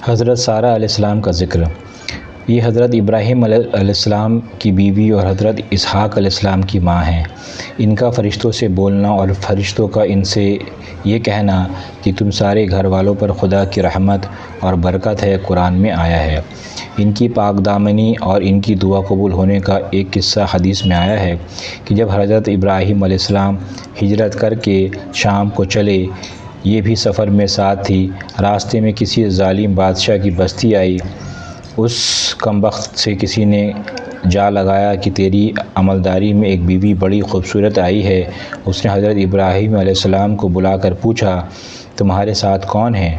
حضرت سارہ علیہ السلام کا ذکر۔ یہ حضرت ابراہیم علیہ السلام کی بیوی اور حضرت اسحاق علیہ السلام کی ماں ہیں۔ ان کا فرشتوں سے بولنا اور فرشتوں کا ان سے یہ کہنا کہ تم سارے گھر والوں پر خدا کی رحمت اور برکت ہے، قرآن میں آیا ہے۔ ان کی پاک دامنی اور ان کی دعا قبول ہونے کا ایک قصہ حدیث میں آیا ہے کہ جب حضرت ابراہیم علیہ السلام ہجرت کر کے شام کو چلے، یہ بھی سفر میں ساتھ تھی، راستے میں کسی ظالم بادشاہ کی بستی آئی۔ اس کمبخت سے کسی نے جا لگایا کہ تیری عملداری میں ایک بیوی بڑی خوبصورت آئی ہے۔ اس نے حضرت ابراہیم علیہ السلام کو بلا کر پوچھا، تمہارے ساتھ کون ہے؟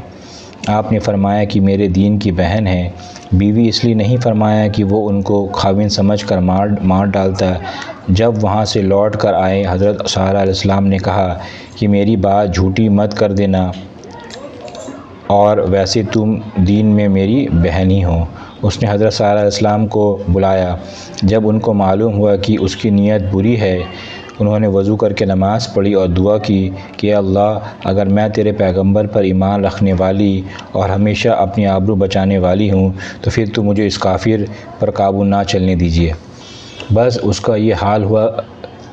آپ نے فرمایا کہ میرے دین کی بہن ہے۔ بیوی اس لیے نہیں فرمایا کہ وہ ان کو خاوند سمجھ کر مار ڈالتا۔ جب وہاں سے لوٹ کر آئے، حضرت سارہ علیہ السلام نے کہا کہ میری بات جھوٹی مت کر دینا، اور ویسے تم دین میں میری بہن ہی ہو۔ اس نے حضرت سارہ علیہ السلام کو بلایا۔ جب ان کو معلوم ہوا کہ اس کی نیت بری ہے، انہوں نے وضو کر کے نماز پڑھی اور دعا کی کہ اے اللہ، اگر میں تیرے پیغمبر پر ایمان رکھنے والی اور ہمیشہ اپنی آبرو بچانے والی ہوں تو پھر تو مجھے اس کافر پر قابو نہ چلنے دیجیے۔ بس اس کا یہ حال ہوا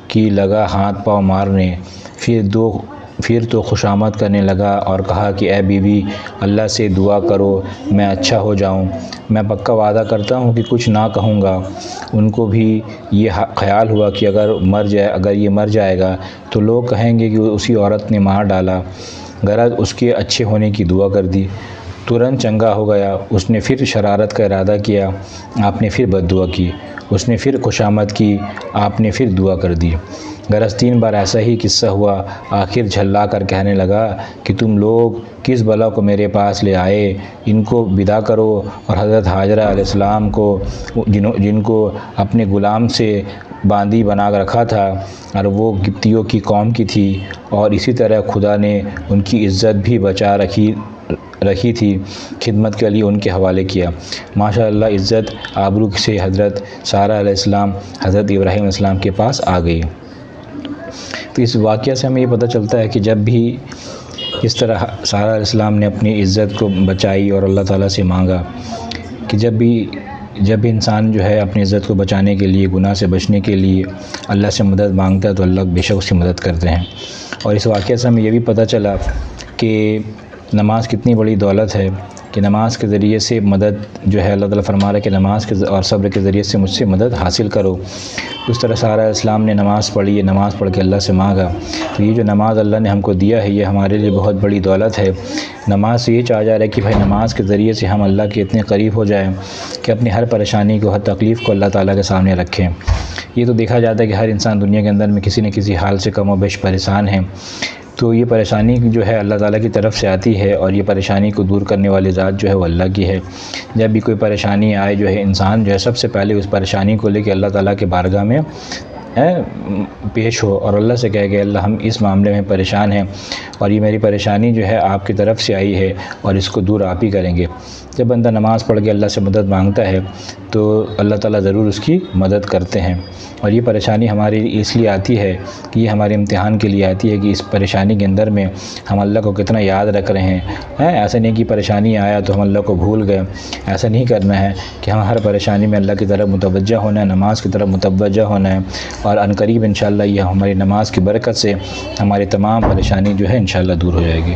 کہ لگا ہاتھ پاؤں مارنے، پھر تو خوشامد کرنے لگا اور کہا کہ اے بیوی، اللہ سے دعا کرو میں اچھا ہو جاؤں، میں پکا وعدہ کرتا ہوں کہ کچھ نہ کہوں گا۔ ان کو بھی یہ خیال ہوا کہ اگر یہ مر جائے گا تو لوگ کہیں گے کہ اسی عورت نے مار ڈالا، غرض اس کے اچھے ہونے کی دعا کر دی۔ ترنت چنگا ہو گیا۔ اس نے پھر شرارت کا ارادہ کیا، آپ نے پھر بد دعا کی۔ اس نے پھر خوشامد کی، آپ نے پھر دعا کر دی۔ غرض 3 بار ایسا ہی قصہ ہوا۔ آخر جھلا کر کہنے لگا کہ تم لوگ کس بلا کو میرے پاس لے آئے، ان کو بدعا کرو۔ اور حضرت ہاجرہ علیہ السلام کو، جن کو اپنے غلام سے باندی بنا کر رکھا تھا، اور وہ قبطیوں کی قوم کی تھی، اور اسی طرح خدا نے ان کی عزت بھی بچا رکھی تھی، خدمت کے لیے ان کے حوالے کیا۔ ماشاءاللہ عزت آبرو سے حضرت سارہ علیہ السلام حضرت ابراہیم علیہ السلام کے پاس آ گئی۔ تو اس واقعہ سے ہمیں یہ پتہ چلتا ہے کہ جب بھی اس طرح سارہ علیہ السلام نے اپنی عزت کو بچائی اور اللہ تعالیٰ سے مانگا کہ جب بھی انسان جو ہے اپنی عزت کو بچانے کے لیے، گناہ سے بچنے کے لیے اللہ سے مدد مانگتا ہے تو اللہ بے شک اس کی مدد کرتے ہیں۔ اور اس واقعہ سے ہمیں یہ بھی پتہ چلا کہ نماز کتنی بڑی دولت ہے، کہ نماز کے ذریعے سے مدد جو ہے اللہ تعالیٰ فرما رہا ہے کہ نماز کے اور صبر کے ذریعے سے مجھ سے مدد حاصل کرو۔ اس طرح سارہ علیہ السلام نے نماز پڑھی، یہ نماز پڑھ کے اللہ سے مانگا۔ تو یہ جو نماز اللہ نے ہم کو دیا ہے، یہ ہمارے لیے بہت بڑی دولت ہے۔ نماز سے یہ چاہا جا رہا ہے کہ بھائی نماز کے ذریعے سے ہم اللہ کے اتنے قریب ہو جائیں کہ اپنی ہر پریشانی کو، ہر تکلیف کو اللہ تعالیٰ کے سامنے رکھیں۔ یہ تو دیکھا جاتا ہے کہ ہر انسان دنیا کے اندر میں کسی نہ کسی حال سے کم و بیش پریشان ہے، تو یہ پریشانی جو ہے اللہ تعالیٰ کی طرف سے آتی ہے، اور یہ پریشانی کو دور کرنے والی ذات جو ہے وہ اللہ کی ہے۔ جب بھی کوئی پریشانی آئے جو ہے، انسان جو ہے سب سے پہلے اس پریشانی کو لے کے اللہ تعالیٰ کے بارگاہ میں پیش ہو اور اللہ سے کہے کہ اللہ ہم اس معاملے میں پریشان ہیں، اور یہ میری پریشانی جو ہے آپ کی طرف سے آئی ہے، اور اس کو دور آپ ہی کریں گے۔ جب بندہ نماز پڑھ کے اللہ سے مدد مانگتا ہے تو اللہ تعالیٰ ضرور اس کی مدد کرتے ہیں۔ اور یہ پریشانی ہمارے اس لیے آتی ہے کہ یہ ہمارے امتحان کے لیے آتی ہے کہ اس پریشانی کے اندر میں ہم اللہ کو کتنا یاد رکھ رہے ہیں۔ ایسا نہیں کہ پریشانی آیا تو ہم اللہ کو بھول گئے، ایسا نہیں کرنا ہے کہ ہم ہر پریشانی میں اللہ کی طرف متوجہ ہونا ہے، نماز کی طرف متوجہ ہونا ہے، اور عنقریب انشاءاللہ یہ ہماری نماز کی برکت سے ہماری تمام پریشانی جو ہے انشاءاللہ دور ہو جائے گی۔